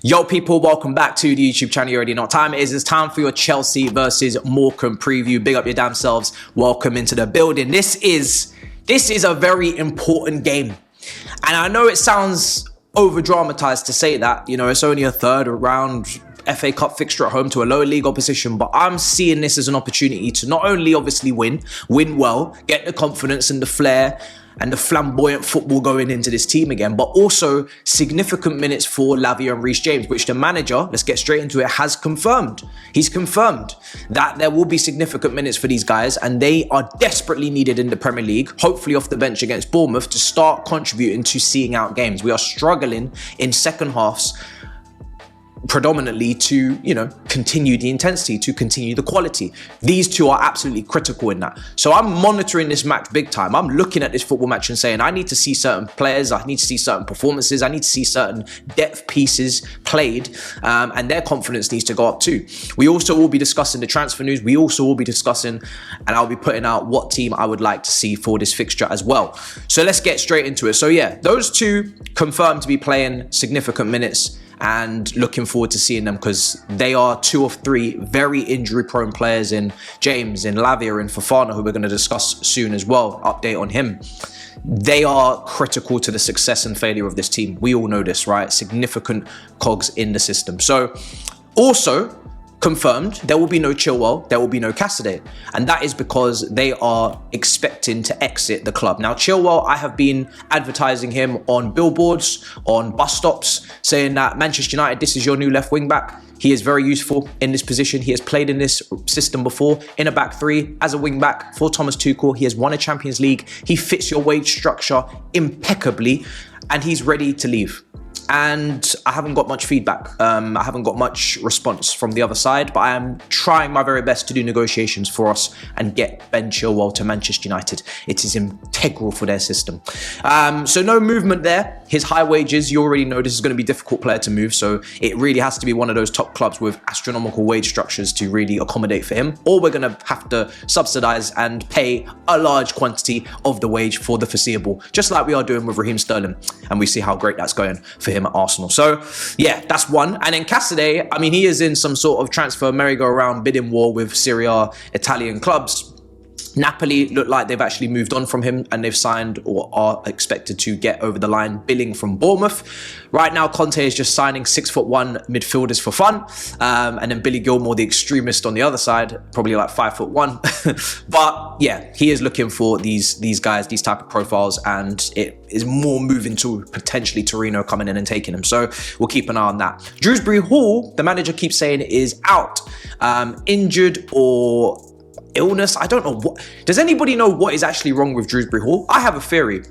Yo people, welcome back to the YouTube channel. You already know what time it is. It's time for your Chelsea versus Morecambe preview. Big up your damn selves. Welcome into the building. This is a very important game. And I know it sounds over dramatized to say that, you know, it's only a third round FA Cup fixture at home to a lower league opposition, but I'm seeing this as an opportunity to not only obviously win well, get the confidence and the flair and the flamboyant football going into this team again, but also significant minutes for Lavia and Reece James, which the manager, let's get straight into it, has confirmed. He's confirmed that there will be significant minutes for these guys, and they are desperately needed in the Premier League, hopefully off the bench against Bournemouth, to start contributing to seeing out games. We are struggling in second halves predominantly to, you know, continue the intensity, to continue the quality. These two are absolutely critical in that. So I'm monitoring this match big time. I'm looking at this football match and saying, I need to see certain players, I need to see certain performances, I need to see certain depth pieces played, and their confidence needs to go up too. We also will be discussing the transfer news. We also will be discussing, and I'll be putting out what team I would like to see for this fixture as well. So let's get straight into it. So yeah, those two confirmed to be playing significant minutes, and looking forward to seeing them because they are two of three very injury-prone players in James, in Lavia, and Fofana, who we're going to discuss soon as well. Update on him. They are critical to the success and failure of this team. We all know this, right? Significant cogs in the system. So, also confirmed, there will be no Chilwell, there will be no Cassidy, and that is because they are expecting to exit the club. Now, Chilwell, I have been advertising him on billboards, on bus stops, saying that Manchester United, this is your new left wing back. He is very useful in this position. He has played in this system before, in a back three, as a wing back for Thomas Tuchel. He has won a Champions League. He fits your wage structure impeccably, and he's ready to leave. And I haven't got much feedback. I haven't got much response from the other side, but I am trying my very best to do negotiations for us and get Ben Chilwell to Manchester United. It is integral for their system. So no movement there. His high wages, you already know this is going to be a difficult player to move. So it really has to be one of those top clubs with astronomical wage structures to really accommodate for him. Or we're going to have to subsidize and pay a large quantity of the wage for the foreseeable, just like we are doing with Raheem Sterling. And we see how great that's going for him at Arsenal. So yeah, that's one. And then Cassidy, I mean, he is in some sort of transfer merry-go-round bidding war with Serie A Italian clubs. Napoli look like they've actually moved on from him and they've signed or are expected to get over the line Billing from Bournemouth. Right now, Conte is just signing 6'1" midfielders for fun. And then Billy Gilmore, the extremist on the other side, probably like 5'1". But yeah, he is looking for these guys, these type of profiles, and it is more moving to potentially Torino coming in and taking him. So we'll keep an eye on that. Dewsbury Hall, the manager keeps saying, is out, injured or illness. I don't know what. Does anybody know what is actually wrong with Dewsbury Hall? I have a theory.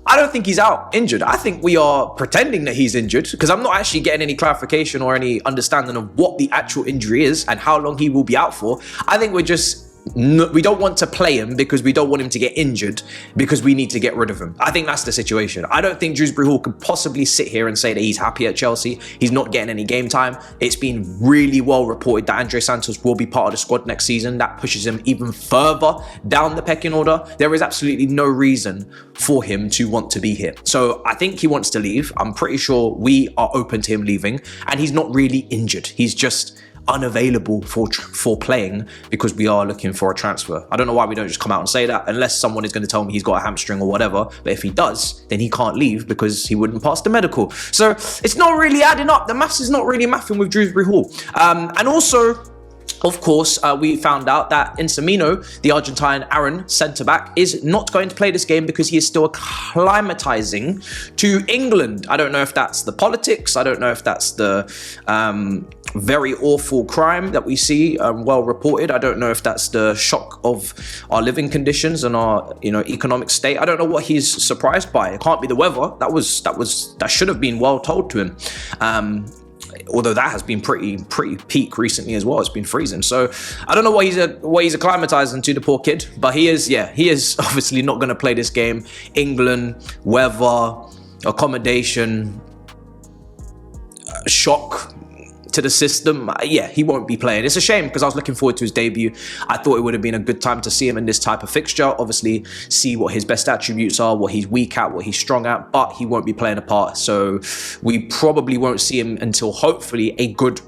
I don't think he's out injured. I think we are pretending that he's injured because I'm not actually getting any clarification or any understanding of what the actual injury is and how long he will be out for. I think we're just we don't want to play him because we don't want him to get injured because we need to get rid of him. I think that's the situation. I don't think Dewsbury Hall could possibly sit here and say that he's happy at Chelsea. He's not getting any game time. It's been really well reported that Andre Santos will be part of the squad next season. That pushes him even further down the pecking order. There is absolutely no reason for him to want to be here. So I think he wants to leave. I'm pretty sure we are open to him leaving, and he's not really injured. He's just unavailable for playing because we are looking for a transfer. I don't know why we don't just come out and say that, unless someone is going to tell me he's got a hamstring or whatever. But if he does, then he can't leave because he wouldn't pass the medical. So it's not really adding up. The maths is not really mathing with Dewsbury Hall. And also, of course, we found out that Insamino, the Argentine Aaron centre-back, is not going to play this game because he is still acclimatizing to England. I don't know if that's the politics. I don't know if that's the very awful crime that we see well reported. I don't know if that's the shock of our living conditions and our, you know, economic state. I don't know what he's surprised by. It can't be the weather. That should have been well told to him. Although that has been pretty peak recently as well. It's been freezing. So I don't know what he's acclimatizing to, the poor kid. But he is obviously not going to play this game. England, weather, accommodation, shock to the system, yeah, he won't be playing. It's a shame because I was looking forward to his debut. I thought it would have been a good time to see him in this type of fixture. Obviously, see what his best attributes are, what he's weak at, what he's strong at, but he won't be playing a part. So we probably won't see him until hopefully a good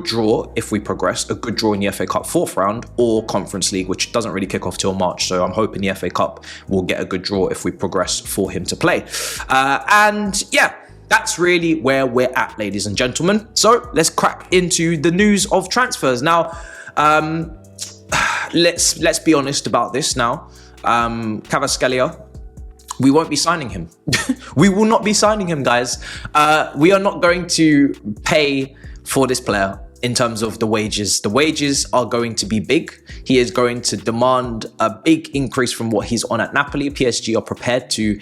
draw if we progress, a good draw in the FA Cup 4th round or Conference League, which doesn't really kick off till March. So I'm hoping the FA Cup will get a good draw if we progress for him to play. And yeah, that's really where we're at, ladies and gentlemen. So let's crack into the news of transfers. Now, let's be honest about this now. Kvaratskhelia, we won't be signing him. We will not be signing him, guys. We are not going to pay for this player in terms of the wages. The wages are going to be big. He is going to demand a big increase from what he's on at Napoli. PSG are prepared to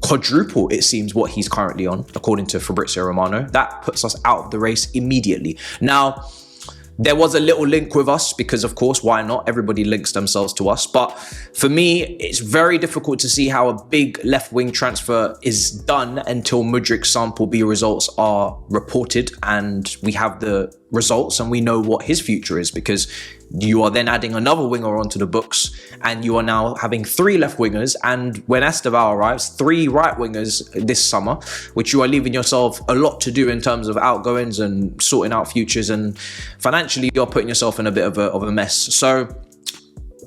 quadruple, it seems, what he's currently on, according to Fabrizio Romano. That puts us out of the race immediately. Now, there was a little link with us because, of course, why not? Everybody links themselves to us. But for me, it's very difficult to see how a big left-wing transfer is done until Mudrik's Sample B results are reported and we have the results and we know what his future is, because you are then adding another winger onto the books and you are now having 3 left wingers, and when Esteval arrives, 3 right wingers this summer, which you are leaving yourself a lot to do in terms of outgoings and sorting out futures, and financially you're putting yourself in a bit of a mess. So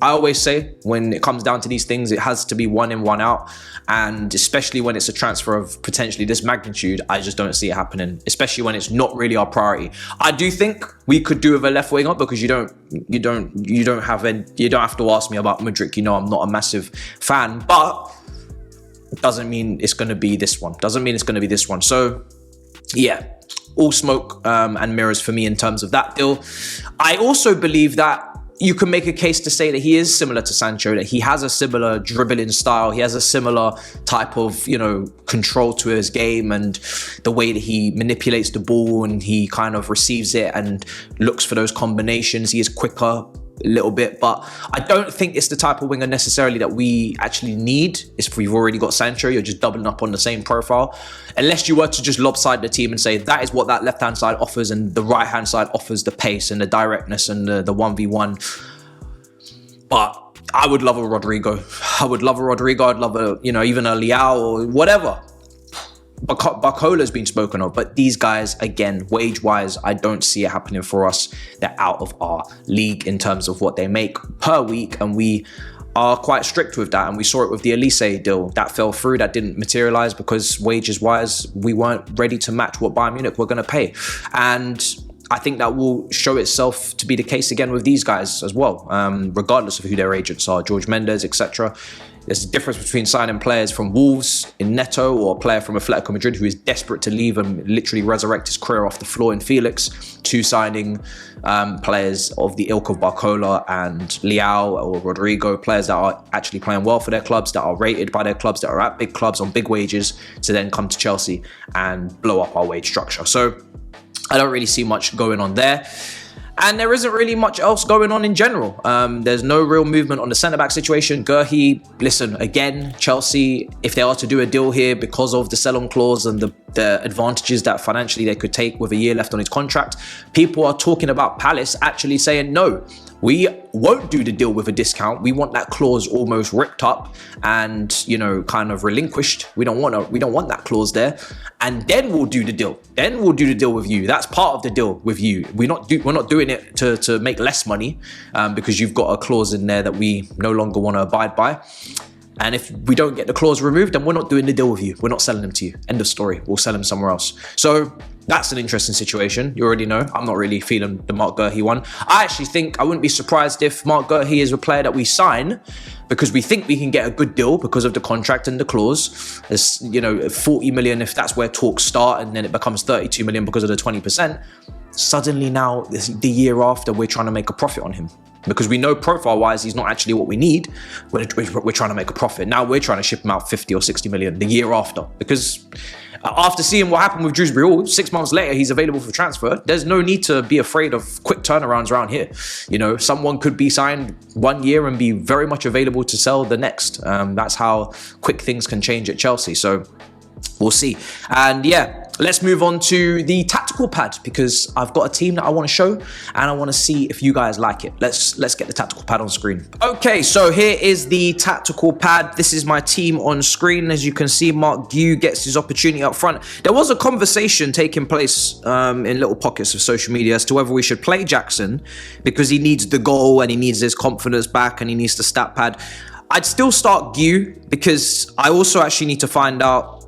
I always say when it comes down to these things, it has to be one in, one out. And especially when it's a transfer of potentially this magnitude, I just don't see it happening, especially when it's not really our priority. I do think we could do with a left winger, because you don't have to ask me about Mudryk. You know, I'm not a massive fan, but it doesn't mean it's going to be this one. So yeah, all smoke and mirrors for me in terms of that deal. I also believe that you can make a case to say that he is similar to Sancho, that he has a similar dribbling style, he has a similar type of, control to his game and the way that he manipulates the ball and he kind of receives it and looks for those combinations. He is quicker a little bit, but I don't think it's the type of winger necessarily that we actually need. If we've already got Sancho, you're just doubling up on the same profile. Unless you were to just lopside the team and say that is what that left-hand side offers and the right-hand side offers the pace and the directness and the 1v1. But I would love a Rodrigo. I'd love a, even a Leao or whatever. Barcola's been spoken of, but these guys, again, wage-wise, I don't see it happening for us. They're out of our league in terms of what they make per week, and we are quite strict with that. And we saw it with the Elise deal. That fell through, that didn't materialize because wages-wise, we weren't ready to match what Bayern Munich were going to pay. And I think that will show itself to be the case again with these guys as well, regardless of who their agents are, George Mendes, etc. There's a difference between signing players from Wolves in Neto or a player from Atletico Madrid who is desperate to leave and literally resurrect his career off the floor in Felix, to signing players of the ilk of Barcola and Leao or Rodrigo, players that are actually playing well for their clubs, that are rated by their clubs, that are at big clubs on big wages, to then come to Chelsea and blow up our wage structure. So I don't really see much going on there. And there isn't really much else going on in general. There's no real movement on the centre-back situation. Guehi, listen, again, Chelsea, if they are to do a deal here because of the sell-on clause and the advantages that financially they could take with a year left on his contract, people are talking about Palace actually saying, no, we won't do the deal with a discount. We want that clause almost ripped up and, kind of relinquished. We don't want that clause there. And then we'll do the deal. Then we'll do the deal with you. That's part of the deal with you. We're not doing it to make less money because you've got a clause in there that we no longer want to abide by. And if we don't get the clause removed, then we're not doing the deal with you. We're not selling them to you. End of story. We'll sell them somewhere else. So that's an interesting situation. You already know. I'm not really feeling the Marc Guehi one. I actually think I wouldn't be surprised if Marc Guehi is a player that we sign because we think we can get a good deal because of the contract and the clause. There's, 40 million if that's where talks start, and then it becomes 32 million because of the 20%. Suddenly now, the year after, we're trying to make a profit on him. Because we know profile-wise, he's not actually what we need. We're trying to make a profit. Now we're trying to ship him out 50 or 60 million the year after. Because after seeing what happened with Dewsbury Hall, 6 months later, he's available for transfer. There's no need to be afraid of quick turnarounds around here. Someone could be signed 1 year and be very much available to sell the next. That's how quick things can change at Chelsea. So we'll see. And yeah, let's move on to the tactical pad, because I've got a team that I want to show and I want to see if you guys like it. Let's get the tactical pad on screen. Okay, so here is the tactical pad. This is my team on screen. As you can see, Marc Guehi gets his opportunity up front. There was a conversation taking place in little pockets of social media as to whether we should play Jackson because he needs the goal and he needs his confidence back and he needs the stat pad. I'd still start Guehi because I also actually need to find out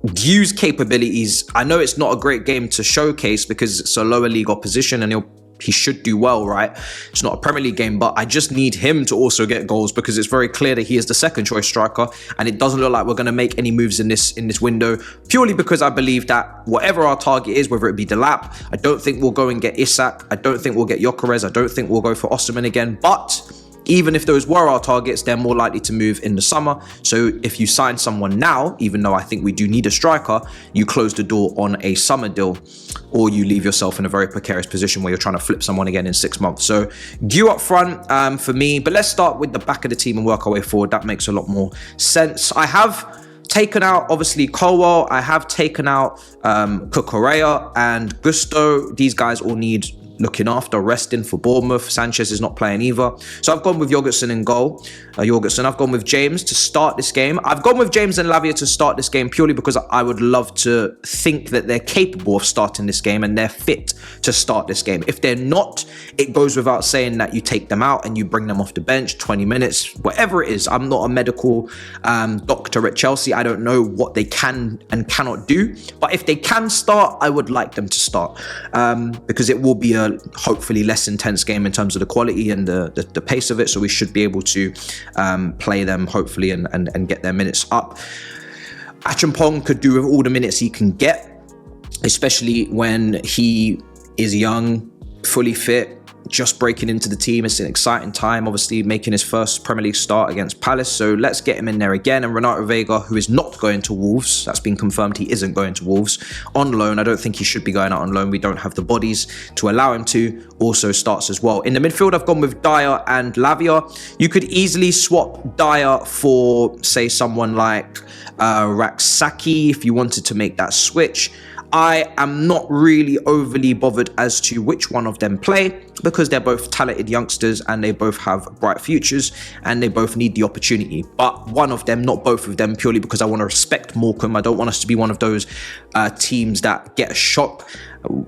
Guehi's capabilities. I know it's not a great game to showcase because it's a lower league opposition and he should do well, right? It's not a Premier League game, but I just need him to also get goals because it's very clear that he is the second choice striker and it doesn't look like we're going to make any moves in this window, purely because I believe that whatever our target is, whether it be Delap, I don't think we'll go and get Isak, I don't think we'll get Gyökeres, I don't think we'll go for Osimhen again, but even if those were our targets, they're more likely to move in the summer. So if you sign someone now, even though I think we do need a striker, you close the door on a summer deal, or you leave yourself in a very precarious position where you're trying to flip someone again in 6 months. So Guehi up front for me, but let's start with the back of the team and work our way forward. That makes a lot more sense. I have taken out, obviously, Colwell. I have taken out Cucurella and Gusto. These guys all need looking after, resting for Bournemouth. Sanchez is not playing either. So I've gone with Jorgensen in goal. I've gone with James to start this game. I've gone with James and Lavia to start this game purely because I would love to think that they're capable of starting this game and they're fit to start this game. If they're not, it goes without saying that you take them out and you bring them off the bench, 20 minutes, whatever it is. I'm not a medical doctor at Chelsea. I don't know what they can and cannot do. But if they can start, I would like them to start because it will be a hopefully less intense game in terms of the quality and the pace of it, so we should be able to play them hopefully and get their minutes up. Achampong could do with all the minutes he can get, especially when he is young, fully fit, just breaking into the team. It's an exciting time, obviously making his first Premier League start against Palace, so let's get him in there again. And Renato Vega, who is not going to Wolves, that's been confirmed, he isn't going to Wolves, on loan. I don't think he should be going out on loan. We don't have the bodies to allow him to. Also starts as well. In the midfield, I've gone with Dyer and Lavia. You could easily swap Dyer for, say, someone like Raksaki if you wanted to make that switch. I am not really overly bothered as to which one of them play because they're both talented youngsters and they both have bright futures and they both need the opportunity. But one of them, not both of them, purely because I want to respect Morecambe. I don't want us to be one of those teams that get a shock.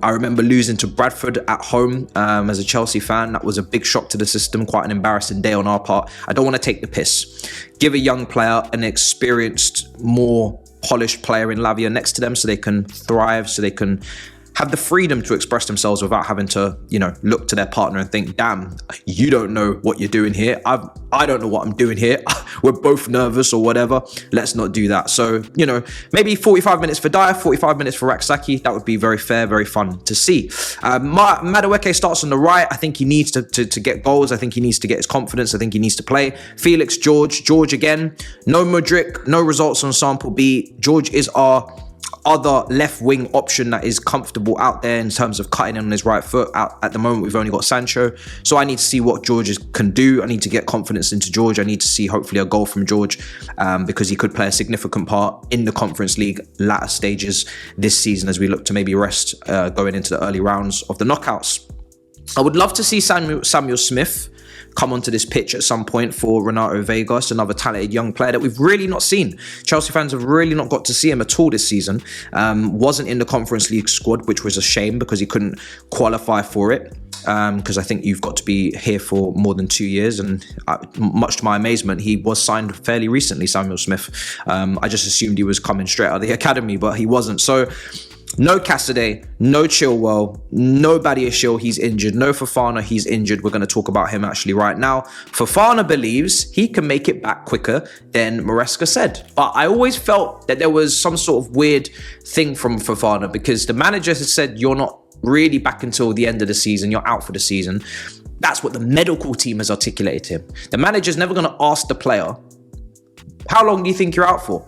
I remember losing to Bradford at home as a Chelsea fan. That was a big shock to the system, quite an embarrassing day on our part. I don't want to take the piss. Give a young player an experienced, more polished player in Lavia next to them so they can thrive, so they can have the freedom to express themselves without having to, look to their partner and think, damn, you don't know what you're doing here. I don't know what I'm doing here. We're both nervous or whatever. Let's not do that. So, maybe 45 minutes for Dyer, 45 minutes for Raksaki. That would be very fair, very fun to see. Madueke starts on the right. I think he needs to get goals. I think he needs to get his confidence. I think he needs to play. Felix, George again. No Mudryk, no results on sample B. George is our other left wing option that is comfortable out there in terms of cutting in on his right foot. At the moment, we've only got Sancho. So I need to see what George can do. I need to get confidence into George. I need to see hopefully a goal from George because he could play a significant part in the Conference League latter stages this season as we look to maybe rest going into the early rounds of the knockouts. I would love to see Samuel Smith come onto this pitch at some point for Renato Vega, another talented young player that we've really not seen. Chelsea fans have really not got to see him at all this season. Wasn't in the Conference League squad, which was a shame because he couldn't qualify for it. Because I think you've got to be here for more than 2 years, and much to my amazement, he was signed fairly recently, Samuel Smith. I just assumed he was coming straight out of the academy, but he wasn't. So no Cassidy, no Chilwell, no Badiashile, he's injured. No Fofana, he's injured. We're going to talk about him actually right now. Fofana believes he can make it back quicker than Maresca said. But I always felt that there was some sort of weird thing from Fofana because the manager has said you're not really back until the end of the season, you're out for the season. That's what the medical team has articulated to him. The manager's never going to ask the player, how long do you think you're out for?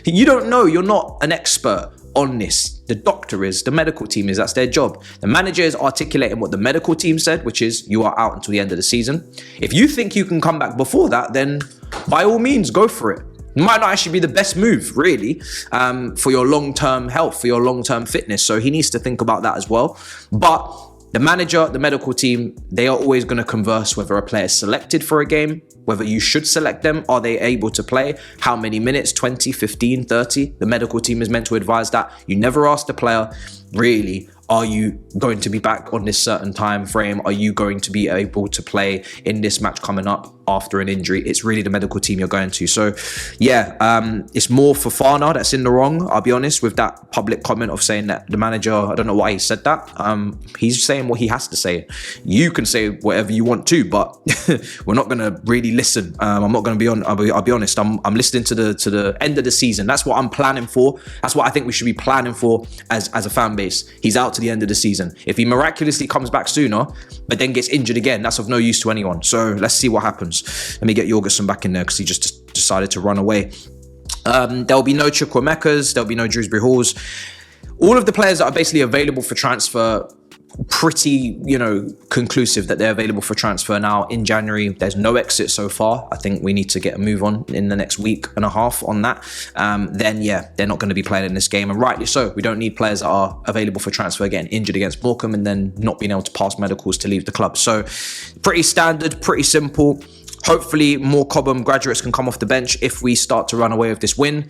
You don't know, you're not an expert on this. The doctor is, the medical team is, that's their job. The manager is articulating what the medical team said, which is you are out until the end of the season. If you think you can come back before that, then by all means, go for it. might not actually be the best move, really, for your long-term health, for your long-term fitness. So he needs to think about that as well. But the manager, the medical team, they are always going to converse whether a player is selected for a game, whether you should select them. Are they able to play? How many minutes? 20, 15, 30? The medical team is meant to advise that. You never ask the player, really, are you going to be back on this certain time frame? Are you going to be able to play in this match coming up after an injury? It's really the medical team you're going to. So yeah, it's more for Fana that's in the wrong, I'll be honest, with that public comment of saying that the manager, I don't know why he said that. He's saying what he has to say. You can say whatever you want to, but we're not going to really listen. I'm not going to be on, I'll be honest, I'm listening to the end of the season. That's what I'm planning for. That's what I think we should be planning for as a fan base. He's out to the end of the season. If he miraculously comes back sooner, but then gets injured again, that's of no use to anyone. So let's see what happens. Let me get Jorgensen back in there because he just decided to run away. There'll be no Chukwuemeka's, there'll be no Dewsbury Halls. All of the players that are basically available for transfer, pretty, conclusive that they're available for transfer now in January. There's no exit so far. I think we need to get a move on in the next week and a half on that. Then yeah, they're not going to be playing in this game, and rightly so. We don't need players that are available for transfer getting injured against Morecambe and then not being able to pass medicals to leave the club. So pretty standard, pretty simple. Hopefully more Cobham graduates can come off the bench if we start to run away with this win,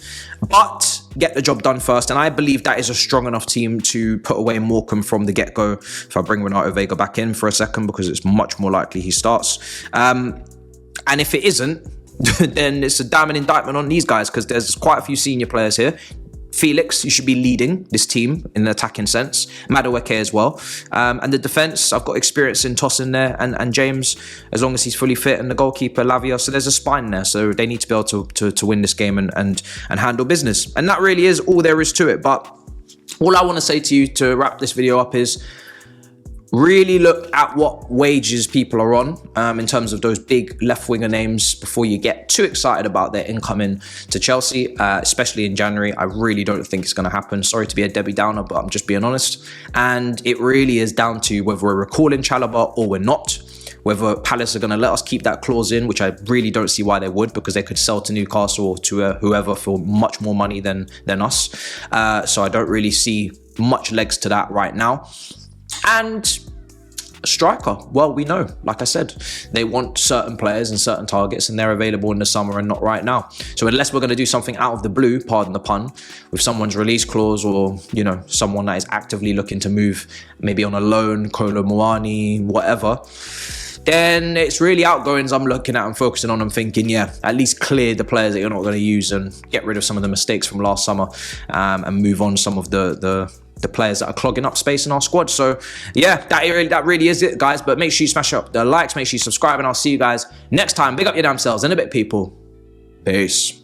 but get the job done first. And I believe that is a strong enough team to put away Morecambe from the get-go. If I bring Renato Vega back in for a second, because it's much more likely he starts. And if it isn't, then it's a damning indictment on these guys, because there's quite a few senior players here. Felix, you should be leading this team in the attacking sense. Madueke as well. And the defence, I've got experience in Tosin there, and James, as long as he's fully fit, and the goalkeeper, Lavia. So there's a spine there. So they need to be able to win this game and handle business. And that really is all there is to it. But all I want to say to you to wrap this video up is, really look at what wages people are on in terms of those big left winger names before you get too excited about their incoming to Chelsea, especially in January. I really don't think it's going to happen. Sorry to be a Debbie Downer, but I'm just being honest. And it really is down to whether we're recalling Chalobah or we're not. Whether Palace are going to let us keep that clause in, which I really don't see why they would, because they could sell to Newcastle or to whoever for much more money than us. So I don't really see much legs to that right now. And a striker, well, we know, like I said, they want certain players and certain targets, and they're available in the summer and not right now. So unless we're going to do something out of the blue, pardon the pun, with someone's release clause, or someone that is actively looking to move, maybe on a loan, Kolo Muani, whatever, then it's really outgoings I'm looking at and focusing on and thinking, yeah, at least clear the players that you're not going to use and get rid of some of the mistakes from last summer, and move on some of the players that are clogging up space in our squad. So yeah, that really is it, guys. But make sure you smash up the likes, make sure you subscribe, and I'll see you guys next time. Big up your damn selves in a bit, people. Peace.